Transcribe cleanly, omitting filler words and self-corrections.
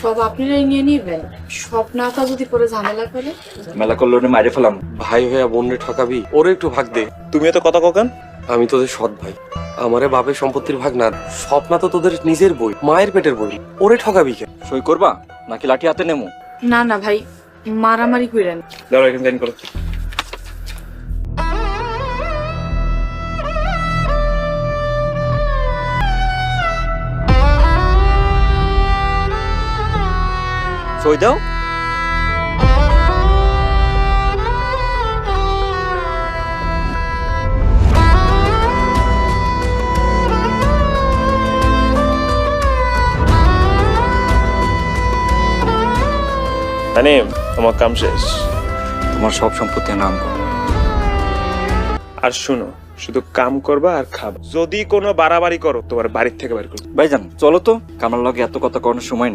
সব আপনারাই নিয়ে নিবেন, সব নাকা যদি পরে ঝামেলা করে। মেলা করলে ওরে মাইরে ফেলাম। ভাই হইয়া বোনরে ঠকাবি, ওরে একটু ভাগ দে। তুমি এত কথা ককেন? আমি তোদের সৎ ভাই, আমারে বাপের সম্পত্তির ভাগ না। স্বপ্না তো তোদের নিজের বই, মায়ের পেটের বই, ওরে ঠকাবি কেন? সই করবা নাকি লাঠি হাতে নেমো? না না ভাই, মারামারি কইরেন। দাঁড়াও, এখানে সাইন করো। সই দাও। তানিম, তোমার কাম শেষ। তোমার সব সম্পত্তি নাম করো। আর শুনো, শুধু কাম করবা আর খাবা। যদি কোনো বাড়াবাড়ি করো তোমার বাড়ির থেকে বের করবো। ভাইজান চলো তো, কামার লগে এত কথা করানোর সময় নেই।